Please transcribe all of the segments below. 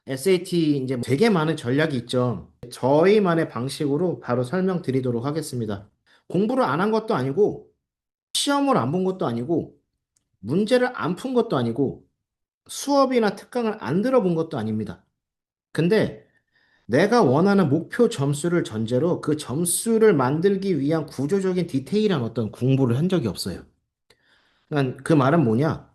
SAT 이제 되게 많은 전략이 있죠. 저희만의 방식으로 바로 설명드리도록 하겠습니다. 공부를 안 한 것도 아니고, 시험을 안 본 것도 아니고, 문제를 안 푼 것도 아니고, 수업이나 특강을 안 들어본 것도 아닙니다. 근데 내가 원하는 목표 점수를 전제로 그 점수를 만들기 위한 구조적인 디테일한 어떤 공부를 한 적이 없어요. 그러니까 그 말은 뭐냐?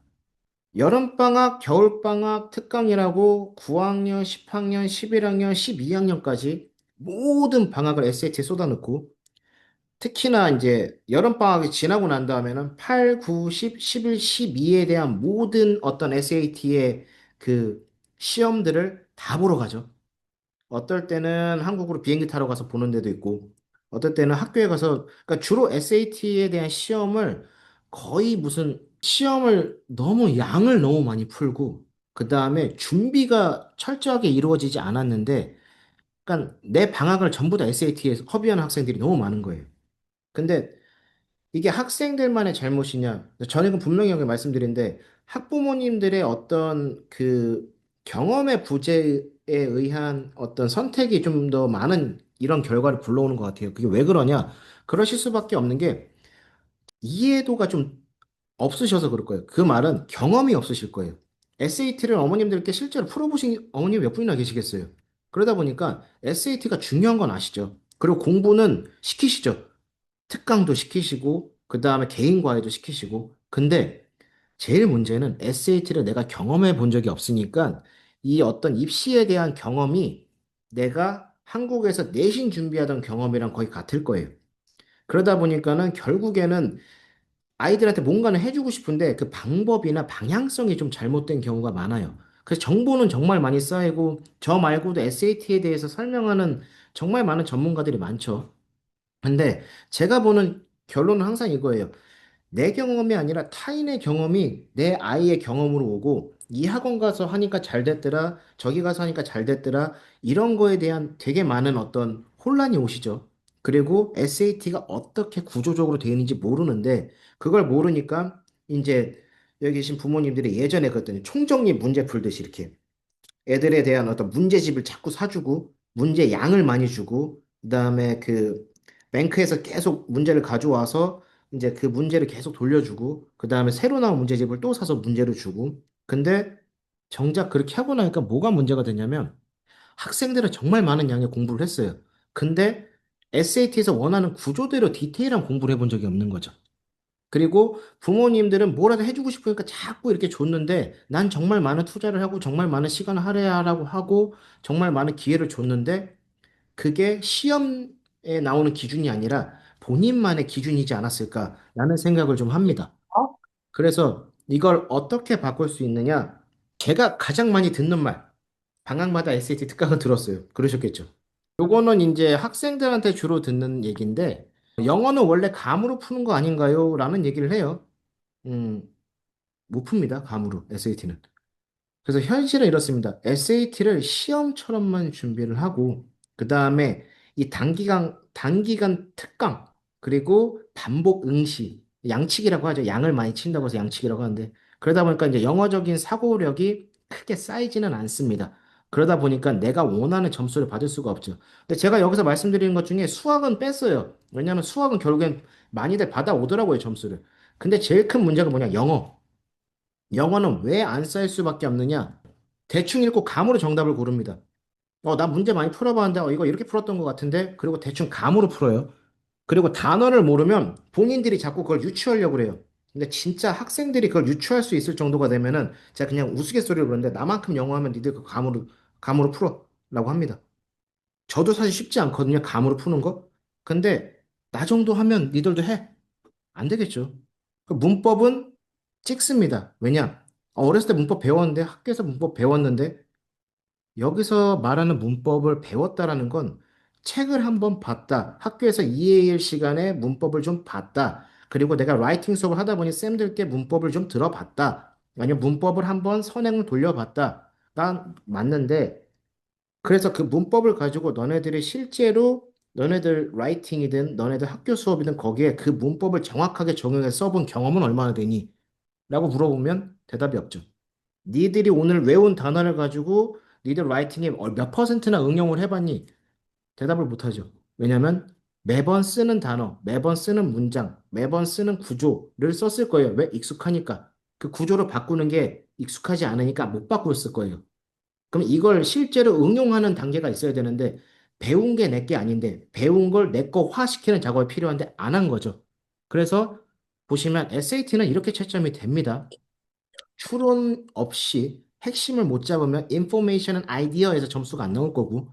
여름방학, 겨울방학, 특강이라고 9학년, 10학년, 11학년, 12학년까지 모든 방학을 SAT에 쏟아넣고 특히나 이제 여름방학이 지나고 난 다음에는 8, 9, 10, 11, 12에 대한 모든 어떤 SAT의 그 시험들을 다 보러 가죠. 어떨 때는 한국으로 비행기 타러 가서 보는 데도 있고, 어떨 때는 학교에 가서, 그러니까 주로 SAT에 대한 시험을 거의 무슨 시험을 너무 양을 너무 많이 풀고, 그 다음에 준비가 철저하게 이루어지지 않았는데, 그러니까 내 방학을 전부 다 SAT에 허비하는 학생들이 너무 많은 거예요. 근데 이게 학생들만의 잘못이냐? 저는 이건 분명히 여기 말씀드린데, 학부모님들의 어떤 그 경험의 부재에 의한 어떤 선택이 좀 더 많은 이런 결과를 불러오는 것 같아요. 그게 왜 그러냐? 그러실 수밖에 없는 게 이해도가 좀 없으셔서 그럴 거예요. 그 말은 경험이 없으실 거예요. SAT를 어머님들께 실제로 풀어보신 어머님 몇 분이나 계시겠어요? 그러다 보니까 SAT가 중요한 건 아시죠? 그리고 공부는 시키시죠? 특강도 시키시고, 그 다음에 개인 과외도 시키시고. 근데 제일 문제는 SAT를 내가 경험해 본 적이 없으니까 이 어떤 입시에 대한 경험이 내가 한국에서 내신 준비하던 경험이랑 거의 같을 거예요. 그러다 보니까는 결국에는 아이들한테 뭔가는 해주고 싶은데 그 방법이나 방향성이 좀 잘못된 경우가 많아요. 그래서 정보는 정말 많이 쌓이고 저 말고도 SAT에 대해서 설명하는 정말 많은 전문가들이 많죠. 근데 제가 보는 결론은 항상 이거예요. 내 경험이 아니라 타인의 경험이 내 아이의 경험으로 오고 이 학원 가서 하니까 잘 됐더라, 저기 가서 하니까 잘 됐더라, 이런 거에 대한 되게 많은 어떤 혼란이 오시죠. 그리고 SAT가 어떻게 구조적으로 되어 있는지 모르는데 그걸 모르니까 이제 여기 계신 부모님들이 예전에 그랬더니 총정리 문제 풀듯이 이렇게 애들에 대한 어떤 문제집을 자꾸 사주고, 문제 양을 많이 주고, 그다음에 그 뱅크에서 계속 문제를 가져와서 이제 그 문제를 계속 돌려주고, 그다음에 새로 나온 문제집을 또 사서 문제를 주고. 근데 정작 그렇게 하고 나니까 뭐가 문제가 되냐면 학생들은 정말 많은 양의 공부를 했어요. 근데 SAT에서 원하는 구조대로 디테일한 공부를 해본 적이 없는 거죠. 그리고 부모님들은 뭐라도 해주고 싶으니까 자꾸 이렇게 줬는데 난 정말 많은 투자를 하고 정말 많은 시간을 할애하라고 하고 정말 많은 기회를 줬는데 그게 시험에 나오는 기준이 아니라 본인만의 기준이지 않았을까라는 생각을 좀 합니다. 그래서 이걸 어떻게 바꿀 수 있느냐? 제가 가장 많이 듣는 말, 방학마다 SAT 특강을 들었어요. 그러셨겠죠? 요거는 이제 학생들한테 주로 듣는 얘기인데 영어는 원래 감으로 푸는 거 아닌가요? 라는 얘기를 해요. 음, 못 풉니다. 감으로, SAT는. 그래서 현실은 이렇습니다. SAT를 시험처럼만 준비를 하고, 그 다음에 이 단기간 특강, 그리고 반복 응시, 양치기라고 하죠. 양을 많이 친다고 해서 양치기라고 하는데, 그러다 보니까 이제 영어적인 사고력이 크게 쌓이지는 않습니다. 그러다 보니까 내가 원하는 점수를 받을 수가 없죠. 근데 제가 여기서 말씀드리는 것 중에 수학은 뺐어요. 왜냐하면 수학은 결국엔 많이들 받아오더라고요, 점수를. 근데 제일 큰 문제가 뭐냐, 영어. 영어는 왜 안 쌓일 수밖에 없느냐? 대충 읽고 감으로 정답을 고릅니다. 나 문제 많이 풀어봤는데, 이거 이렇게 풀었던 것 같은데? 그리고 대충 감으로 풀어요. 그리고 단어를 모르면 본인들이 자꾸 그걸 유추하려고 그래요. 근데 진짜 학생들이 그걸 유추할 수 있을 정도가 되면은 제가 그냥 우스갯소리로 그러는데 나만큼 영어하면 니들 그 감으로 풀어. 라고 합니다. 저도 사실 쉽지 않거든요. 감으로 푸는 거. 근데 나 정도 하면 니들도 해. 안 되겠죠. 그 문법은 찍습니다. 왜냐? 어렸을 때 문법 배웠는데, 학교에서 문법 배웠는데, 여기서 말하는 문법을 배웠다라는 건 책을 한번 봤다. 학교에서 2회1 시간에 문법을 좀 봤다. 그리고 내가 라이팅 수업을 하다 보니 쌤들께 문법을 좀 들어봤다. 아니면 문법을 한번 선행을 돌려봤다. 난 맞는데, 그래서 그 문법을 가지고 너네들이 실제로 너네들 라이팅이든 너네들 학교 수업이든 거기에 그 문법을 정확하게 적용해서 써본 경험은 얼마나 되니? 라고 물어보면 대답이 없죠. 니들이 오늘 외운 단어를 가지고 니들 라이팅에 몇 퍼센트나 응용을 해봤니? 대답을 못하죠. 왜냐면 매번 쓰는 단어, 매번 쓰는 문장, 매번 쓰는 구조를 썼을 거예요. 왜? 익숙하니까. 그 구조를 바꾸는 게 익숙하지 않으니까 못 바꾸었을 거예요. 그럼 이걸 실제로 응용하는 단계가 있어야 되는데 배운 게 내 게 아닌데 배운 걸 내 거화시키는 작업이 필요한데 안 한 거죠. 그래서 보시면 SAT는 이렇게 채점이 됩니다. 추론 없이 핵심을 못 잡으면 information and idea에서 점수가 안 나올 거고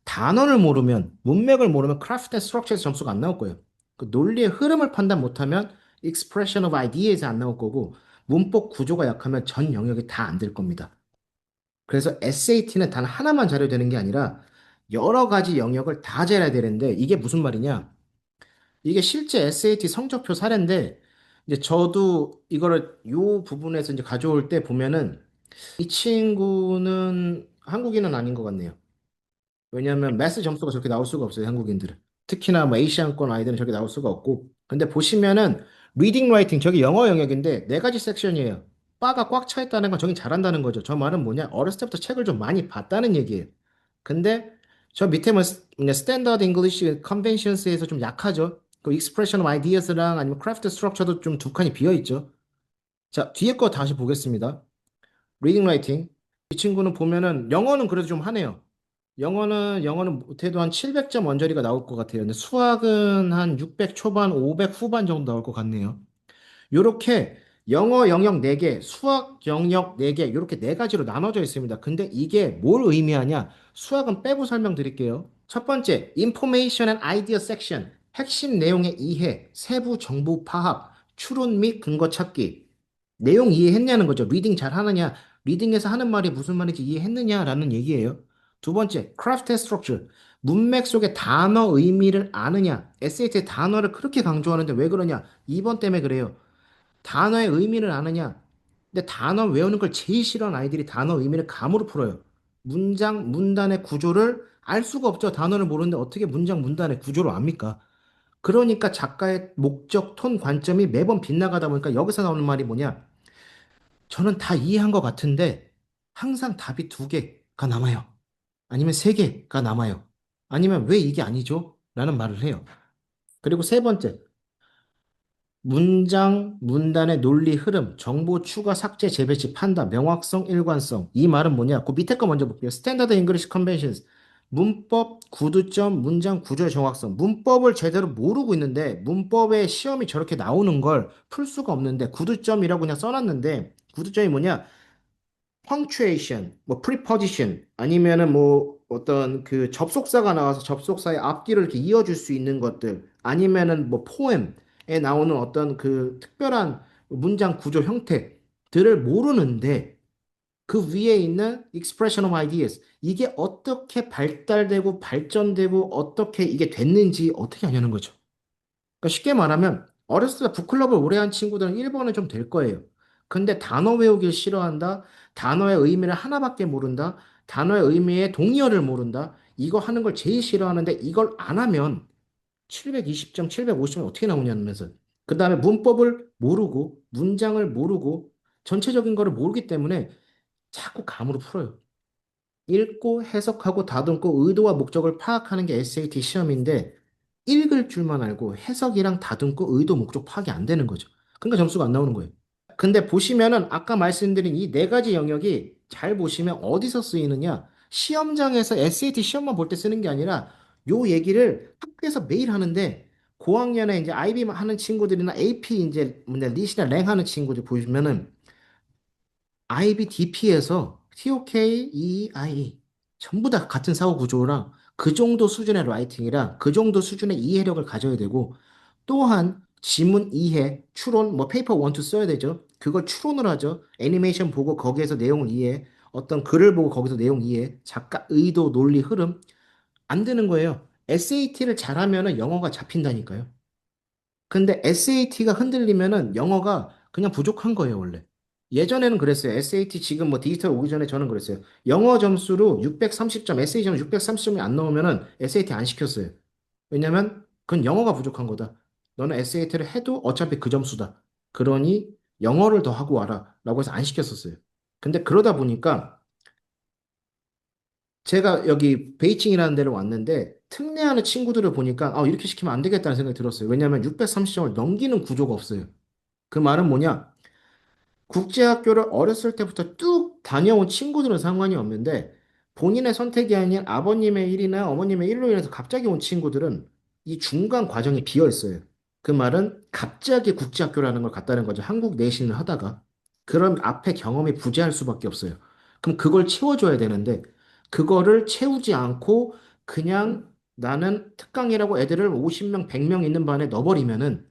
단어를 모르면 문맥을 모르면 craft and structure에서 점수가 안 나올 거예요. 그 논리의 흐름을 판단 못하면 expression of idea에서 안 나올 거고 문법 구조가 약하면 전 영역이 다 안 될 겁니다. 그래서 SAT는 단 하나만 잘해야 되는 게 아니라 여러 가지 영역을 다 잘해야 되는데 이게 무슨 말이냐? 이게 실제 SAT 성적표 사례인데 이제 저도 이거를 요 부분에서 이제 가져올 때 보면은 이 친구는 한국인은 아닌 것 같네요. 왜냐하면 매스 점수가 저렇게 나올 수가 없어요, 한국인들은. 특히나 뭐 아시아권 아이들은 저렇게 나올 수가 없고. 근데 보시면은 리딩 라이팅 저기 영어 영역인데 네 가지 섹션이에요. 바가 꽉 차 있다는 건 저긴 잘한다는 거죠. 저 말은 뭐냐? 어렸을 때부터 책을 좀 많이 봤다는 얘기예요. 근데 저 밑에 뭐 스탠더드 잉글리시 컨벤션스에서 좀 약하죠. 그 익스프레션 오브 아이디어스랑 아니면 크래프트 스트럭처도 좀 두 칸이 비어 있죠. 자, 뒤에 거 다시 보겠습니다. 리딩 라이팅. 이 친구는 보면은 영어는 그래도 좀 하네요. 영어는 못해도 한 700점 언저리가 나올 것 같아요. 근데 수학은 한 600 초반, 500 후반 정도 나올 것 같네요. 요렇게 영어 영역 4개, 수학 영역 4개, 요렇게 네 가지로 나눠져 있습니다. 근데 이게 뭘 의미하냐? 수학은 빼고 설명드릴게요. 첫 번째, Information and Idea Section. 핵심 내용의 이해, 세부 정보 파악, 추론 및 근거 찾기. 내용 이해했냐는 거죠. 리딩 잘 하느냐? 리딩에서 하는 말이 무슨 말인지 이해했느냐라는 얘기예요. 두 번째, Craft and Structure. 문맥 속의 단어 의미를 아느냐? SAT 단어를 그렇게 강조하는데 왜 그러냐? 2번 때문에 그래요. 단어의 의미를 아느냐? 근데 단어 외우는 걸 제일 싫어하는 아이들이 단어 의미를 감으로 풀어요. 문장, 문단의 구조를 알 수가 없죠. 단어를 모르는데 어떻게 문장, 문단의 구조를 압니까? 그러니까 작가의 목적, 톤, 관점이 매번 빗나가다 보니까 여기서 나오는 말이 뭐냐? 저는 다 이해한 것 같은데 항상 답이 두 개가 남아요. 아니면 세 개가 남아요. 아니면 왜 이게 아니죠? 라는 말을 해요. 그리고 세 번째, 문장, 문단의 논리 흐름, 정보 추가, 삭제, 재배치, 판단, 명확성, 일관성. 이 말은 뭐냐? 그 밑에 거 먼저 볼게요. 스탠다드 잉글리시 컨벤션스. 문법, 구두점, 문장 구조의 정확성. 문법을 제대로 모르고 있는데 문법의 시험이 저렇게 나오는 걸 풀 수가 없는데 구두점이라고 그냥 써놨는데 구두점이 뭐냐? punctuation, 뭐 preposition 아니면은 뭐 어떤 그 접속사가 나와서 접속사의 앞뒤를 이렇게 이어줄 수 있는 것들 아니면은 뭐 poem에 나오는 어떤 그 특별한 문장 구조 형태들을 모르는데 그 위에 있는 expression of ideas 이게 어떻게 발달되고 발전되고 어떻게 이게 됐는지 어떻게 하냐는 거죠. 그러니까 쉽게 말하면 어렸을 때 북클럽을 오래 한 친구들은 1번은 좀 될 거예요. 근데 단어 외우기를 싫어한다. 단어의 의미를 하나밖에 모른다. 단어의 의미의 동의어를 모른다. 이거 하는 걸 제일 싫어하는데 이걸 안 하면 720점, 750점 어떻게 나오냐면서. 그 다음에 문법을 모르고 문장을 모르고 전체적인 거를 모르기 때문에 자꾸 감으로 풀어요. 읽고 해석하고 다듬고 의도와 목적을 파악하는 게 SAT 시험인데 읽을 줄만 알고 해석이랑 다듬고 의도 목적 파악이 안 되는 거죠. 그러니까 점수가 안 나오는 거예요. 근데 보시면은 아까 말씀드린 이 네 가지 영역이 잘 보시면 어디서 쓰이느냐? 시험장에서 SAT 시험만 볼 때 쓰는 게 아니라 요 얘기를 학교에서 매일 하는데 고학년에 이제 IB 하는 친구들이나 AP 이제 뭐냐 리시나 랭 하는 친구들 보시면은 IBDP에서 TOK, EIE 전부 다 같은 사고 구조랑 그 정도 수준의 라이팅이랑 그 정도 수준의 이해력을 가져야 되고 또한 지문 이해, 추론, 뭐 페이퍼 원투 써야 되죠. 그걸 추론을 하죠. 애니메이션 보고 거기에서 내용을 이해, 어떤 글을 보고 거기서 내용 이해, 작가 의도, 논리, 흐름 안 되는 거예요. SAT를 잘하면은 영어가 잡힌다니까요. 근데 SAT가 흔들리면은 영어가 그냥 부족한 거예요, 원래. 예전에는 그랬어요. SAT 지금 뭐 디지털 오기 전에 저는 그랬어요. 영어 점수로 630점, SAT 점 630점이 안 나오면은 SAT 안 시켰어요. 왜냐면 그건 영어가 부족한 거다. 너는 SAT를 해도 어차피 그 점수다. 그러니 영어를 더 하고 와라. 라고 해서 안 시켰었어요. 근데 그러다 보니까 제가 여기 베이징이라는 데를 왔는데 특례하는 친구들을 보니까 이렇게 시키면 안 되겠다는 생각이 들었어요. 왜냐하면 630점을 넘기는 구조가 없어요. 그 말은 뭐냐? 국제학교를 어렸을 때부터 쭉 다녀온 친구들은 상관이 없는데 본인의 선택이 아닌 아버님의 일이나 어머님의 일로 인해서 갑자기 온 친구들은 이 중간 과정이 비어 있어요. 그 말은 갑자기 국제학교라는 걸 갔다는 거죠. 한국 내신을 하다가. 그럼 앞에 경험이 부재할 수밖에 없어요. 그럼 그걸 채워줘야 되는데 그거를 채우지 않고 그냥 나는 특강이라고 애들을 50명, 100명 있는 반에 넣어버리면은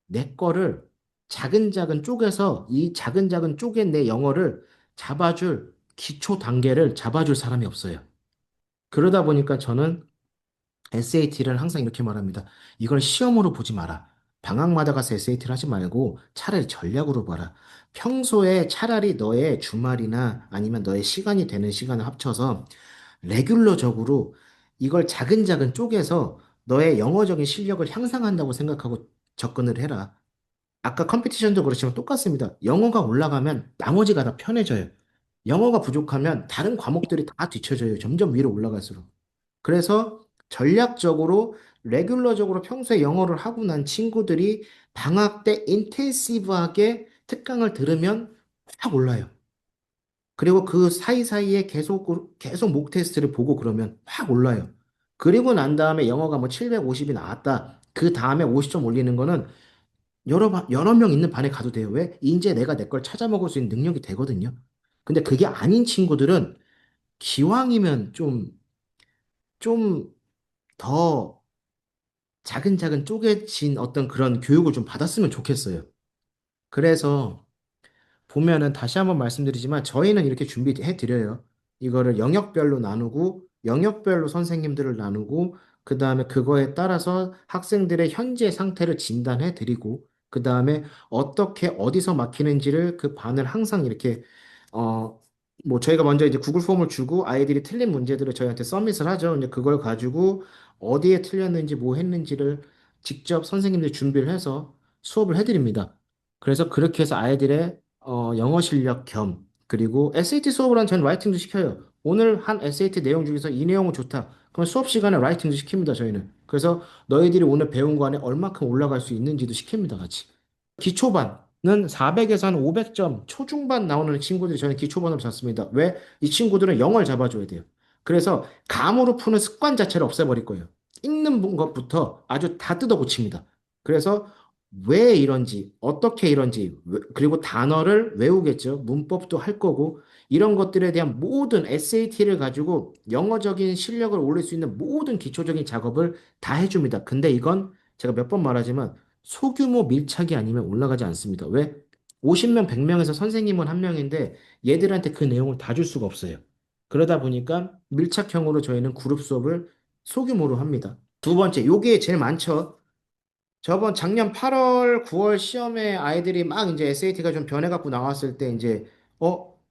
내 거를 작은 쪼개서 이 작은 쪼갠 내 영어를 잡아줄 기초 단계를 잡아줄 사람이 없어요. 그러다 보니까 저는 SAT를 항상 이렇게 말합니다. 이걸 시험으로 보지 마라. 방학마다 가서 SAT를 하지 말고 차라리 전략으로 봐라. 평소에 차라리 너의 주말이나 아니면 너의 시간이 되는 시간을 합쳐서 레귤러적으로 이걸 작은 쪼개서 너의 영어적인 실력을 향상한다고 생각하고 접근을 해라. 아까 컴피티션도 그렇지만 똑같습니다. 영어가 올라가면 나머지가 다 편해져요. 영어가 부족하면 다른 과목들이 다 뒤쳐져요. 점점 위로 올라갈수록. 그래서 전략적으로 레귤러적으로 평소에 영어를 하고 난 친구들이 방학 때 인텐시브하게 특강을 들으면 확 올라요. 그리고 그 사이사이에 계속 목 테스트를 보고 그러면 확 올라요. 그리고 난 다음에 영어가 뭐 750이 나왔다. 그 다음에 50점 올리는 거는 여러 명 있는 반에 가도 돼요. 왜? 이제 내가 내 걸 찾아 먹을 수 있는 능력이 되거든요. 근데 그게 아닌 친구들은 기왕이면 좀 더 쪼개진 어떤 그런 교육을 좀 받았으면 좋겠어요. 그래서 보면은 다시 한번 말씀드리지만 저희는 이렇게 준비해 드려요. 이거를 영역별로 나누고 영역별로 선생님들을 나누고 그다음에 그거에 따라서 학생들의 현재 상태를 진단해 드리고 그다음에 어떻게 어디서 막히는지를 그 반을 항상 이렇게 어 뭐 저희가 먼저 이제 구글 폼을 주고 아이들이 틀린 문제들을 저희한테 서밋을 하죠. 이제 그걸 가지고 어디에 틀렸는지 뭐 했는지를 직접 선생님들이 준비를 해서 수업을 해드립니다. 그래서 그렇게 해서 아이들의 영어 실력 겸 그리고 SAT 수업을 한 저는 라이팅도 시켜요. 오늘 한 SAT 내용 중에서 이 내용은 좋다. 그럼 수업 시간에 라이팅도 시킵니다, 저희는. 그래서 너희들이 오늘 배운 거 안에 얼마큼 올라갈 수 있는지도 시킵니다, 같이. 기초반은 400에서 한 500점 초중반 나오는 친구들이 저는 기초반으로 잡습니다. 왜? 이 친구들은 영어를 잡아줘야 돼요. 그래서 감으로 푸는 습관 자체를 없애버릴 거예요. 읽는 것부터 아주 다 뜯어 고칩니다. 그래서 왜 이런지, 어떻게 이런지, 그리고 단어를 외우겠죠. 문법도 할 거고, 이런 것들에 대한 모든 SAT를 가지고 영어적인 실력을 올릴 수 있는 모든 기초적인 작업을 다 해줍니다. 근데 이건 제가 몇 번 말하지만 소규모 밀착이 아니면 올라가지 않습니다. 왜? 50명, 100명에서 선생님은 한 명인데 얘들한테 그 내용을 다 줄 수가 없어요. 그러다 보니까 밀착형으로 저희는 그룹 수업을 소규모로 합니다. 두 번째, 요게 제일 많죠. 저번 작년 8월, 9월 시험에 아이들이 막 이제 SAT가 좀 변해갖고 나왔을 때 이제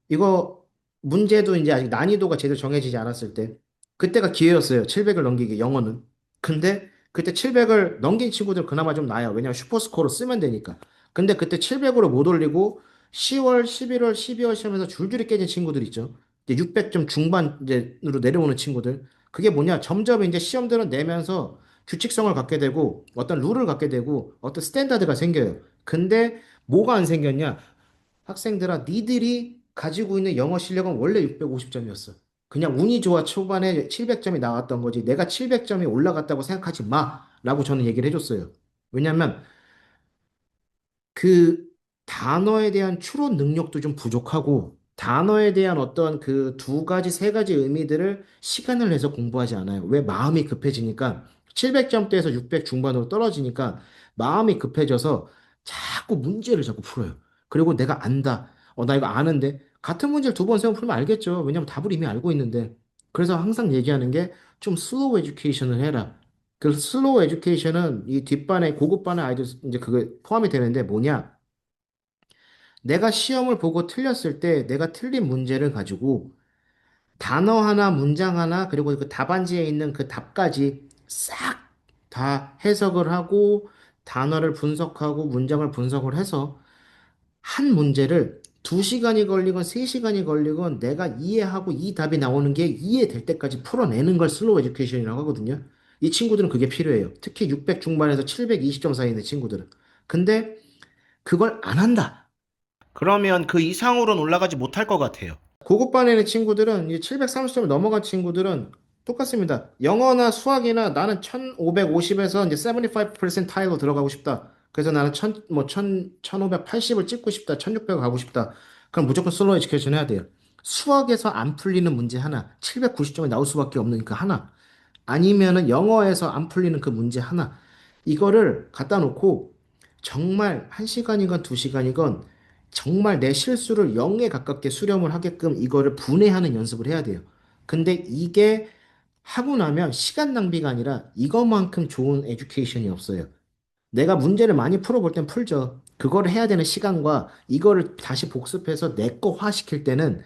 이거 문제도 이제 아직 난이도가 제대로 정해지지 않았을 때 그때가 기회였어요. 700을 넘기기 영어는. 근데 그때 700을 넘긴 친구들 그나마 좀 나아요. 왜냐면 슈퍼스코어로 쓰면 되니까. 근데 그때 700으로 못 올리고 10월, 11월, 12월 시험에서 줄줄이 깨진 친구들 있죠. 이제 600점 중반 이제로 내려오는 친구들. 그게 뭐냐? 점점 이제 시험들은 내면서 규칙성을 갖게 되고 어떤 룰을 갖게 되고 어떤 스탠다드가 생겨요. 근데 뭐가 안 생겼냐? 학생들아, 니들이 가지고 있는 영어 실력은 원래 650점이었어. 그냥 운이 좋아 초반에 700점이 나왔던 거지. 내가 700점이 올라갔다고 생각하지 마. 라고 저는 얘기를 해줬어요. 왜냐면 그 단어에 대한 추론 능력도 좀 부족하고 단어에 대한 어떤 그 두 가지, 세 가지 의미들을 시간을 내서 공부하지 않아요. 왜 마음이 급해지니까 700점대에서 600 중반으로 떨어지니까 마음이 급해져서 자꾸 문제를 자꾸 풀어요. 그리고 내가 안다. 나 이거 아는데 같은 문제를 두 번, 세 번 풀면 알겠죠. 왜냐면 답을 이미 알고 있는데. 그래서 항상 얘기하는 게 좀 슬로우 에듀케이션을 해라. 그 슬로우 에듀케이션은 이 뒷반에 고급반의 아이들 이제 그게 포함이 되는데 뭐냐? 내가 시험을 보고 틀렸을 때 내가 틀린 문제를 가지고 단어 하나, 문장 하나, 그리고 그 답안지에 있는 그 답까지 싹 다 해석을 하고 단어를 분석하고 문장을 분석을 해서 한 문제를 2시간이 걸리건 3시간이 걸리건 내가 이해하고 이 답이 나오는 게 이해될 때까지 풀어내는 걸 슬로우 에듀케이션이라고 하거든요. 이 친구들은 그게 필요해요. 특히 600 중반에서 720점 사이에 있는 친구들은. 근데 그걸 안 한다. 그러면 그 이상으로는 올라가지 못할 것 같아요. 고급반에 있는 친구들은 이제 730점을 넘어간 친구들은 똑같습니다. 영어나 수학이나 나는 1550에서 이제 75%타일로 들어가고 싶다. 그래서 나는 1580을 찍고 싶다. 1600을 가고 싶다. 그럼 무조건 솔로 에듀케이션 해야 돼요. 수학에서 안 풀리는 문제 하나, 790점이 나올 수밖에 없는 그 하나, 아니면은 영어에서 안 풀리는 그 문제 하나, 이거를 갖다 놓고 정말 1시간이건 2시간이건 정말 내 실수를 0에 가깝게 수렴을 하게끔 이거를 분해하는 연습을 해야 돼요. 근데 이게 하고 나면 시간 낭비가 아니라 이것만큼 좋은 에듀케이션이 없어요. 내가 문제를 많이 풀어볼 땐 풀죠. 그거를 해야 되는 시간과 이거를 다시 복습해서 내 거화 시킬 때는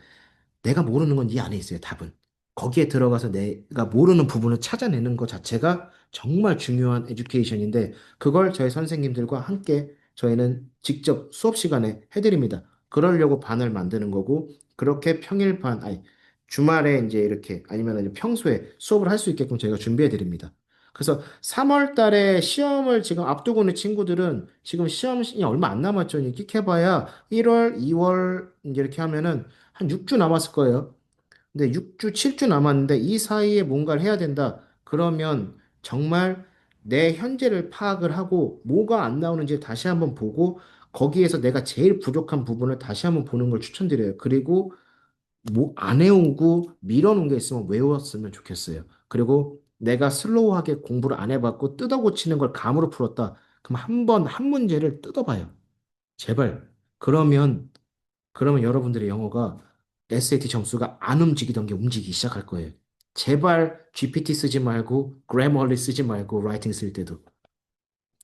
내가 모르는 건 이 안에 있어요, 답은. 거기에 들어가서 내가 모르는 부분을 찾아내는 것 자체가 정말 중요한 에듀케이션인데, 그걸 저희 선생님들과 함께 저희는 직접 수업 시간에 해드립니다. 그러려고 반을 만드는 거고, 그렇게 평일 반, 아니, 주말에 이제 이렇게, 아니면 이제 평소에 수업을 할 수 있게끔 저희가 준비해 드립니다. 그래서 3월 달에 시험을 지금 앞두고 있는 친구들은 지금 시험이 얼마 안 남았죠. 끽해봐야 1월, 2월 이제 이렇게 하면은 한 6주 남았을 거예요. 근데 6주, 7주 남았는데 이 사이에 뭔가를 해야 된다. 그러면 정말 내 현재를 파악을 하고 뭐가 안 나오는지 다시 한번 보고 거기에서 내가 제일 부족한 부분을 다시 한번 보는 걸 추천드려요. 그리고 뭐 안 해오고 밀어놓은 게 있으면 외웠으면 좋겠어요. 그리고 내가 슬로우하게 공부를 안 해봤고 뜯어 고치는 걸 감으로 풀었다. 그럼 한 번, 한 문제를 뜯어봐요. 제발. 그러면 여러분들의 영어가 SAT 점수가 안 움직이던 게 움직이기 시작할 거예요. 제발 GPT 쓰지 말고 Grammarly 쓰지 말고 라이팅 쓸 때도.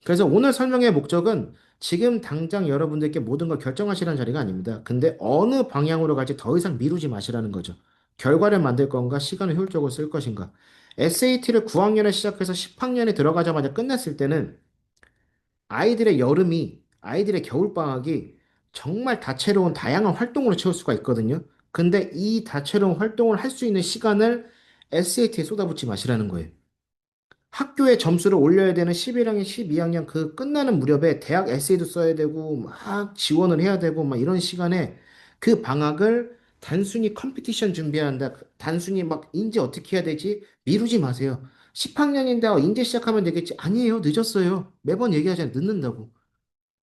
그래서 오늘 설명의 목적은 지금 당장 여러분들께 모든 걸 결정하시라는 자리가 아닙니다. 근데 어느 방향으로 갈지 더 이상 미루지 마시라는 거죠. 결과를 만들 건가, 시간을 효율적으로 쓸 것인가. SAT를 9학년에 시작해서 10학년에 들어가자마자 끝냈을 때는 아이들의 겨울방학이 정말 다채로운 다양한 활동으로 채울 수가 있거든요. 근데 이 다채로운 활동을 할 수 있는 시간을 SAT에 쏟아붓지 마시라는 거예요. 학교의 점수를 올려야 되는 11학년, 12학년 그 끝나는 무렵에 대학 에세이도 써야 되고 막 지원을 해야 되고 막 이런 시간에 그 방학을 단순히 컴피티션 준비한다. 단순히 막 인제 어떻게 해야 되지? 미루지 마세요. 10학년인데 인제 시작하면 되겠지? 아니에요. 늦었어요. 매번 얘기하잖아요. 늦는다고.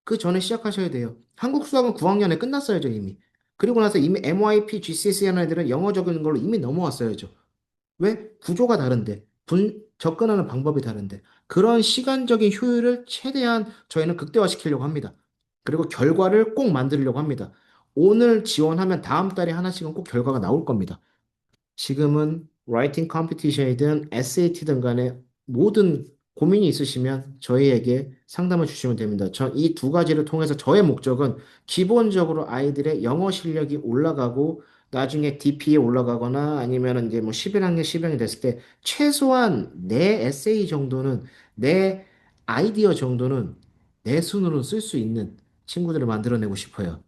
그 전에 시작하셔야 돼요. 한국 수학은 9학년에 끝났어야죠, 이미. 그리고 나서 이미 MYP, GCSE 하는 애들은 영어 적는 걸로 이미 넘어왔어야죠. 왜? 구조가 다른데, 접근하는 방법이 다른데, 그런 시간적인 효율을 최대한 저희는 극대화시키려고 합니다. 그리고 결과를 꼭 만들려고 합니다. 오늘 지원하면 다음 달에 하나씩은 꼭 결과가 나올 겁니다. 지금은 라이팅 컴피티션이든 SAT든 간에 모든 고민이 있으시면 저희에게 상담을 주시면 됩니다. 전 이 두 가지를 통해서 저의 목적은 기본적으로 아이들의 영어 실력이 올라가고 나중에 DP에 올라가거나 아니면 이제 뭐 11학년, 12학년 됐을 때 최소한 내 에세이 정도는 내 아이디어 정도는 내 손으로 쓸 수 있는 친구들을 만들어내고 싶어요.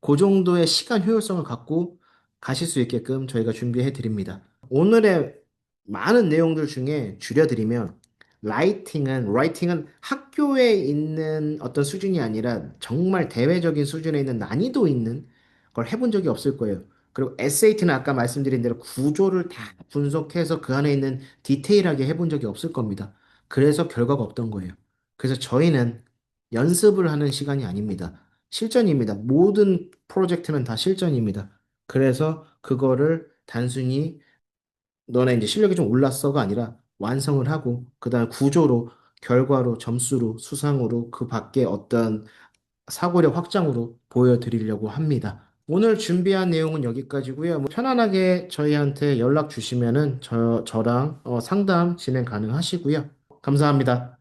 그 정도의 시간 효율성을 갖고 가실 수 있게끔 저희가 준비해 드립니다. 오늘의 많은 내용들 중에 줄여드리면, 라이팅은 학교에 있는 어떤 수준이 아니라 정말 대외적인 수준에 있는 난이도 있는 걸 해본 적이 없을 거예요. 그리고 SAT는 아까 말씀드린 대로 구조를 다 분석해서 그 안에 있는 디테일하게 해본 적이 없을 겁니다. 그래서 결과가 없던 거예요. 그래서 저희는 연습을 하는 시간이 아닙니다. 실전입니다. 모든 프로젝트는 다 실전입니다. 그래서 그거를 단순히 너네 이제 실력이 좀 올랐어가 아니라 완성을 하고 그다음 구조로 결과로 점수로 수상으로 그 밖에 어떤 사고력 확장으로 보여드리려고 합니다. 오늘 준비한 내용은 여기까지고요. 뭐 편안하게 저희한테 연락 주시면은 저랑 상담 진행 가능하시고요. 감사합니다.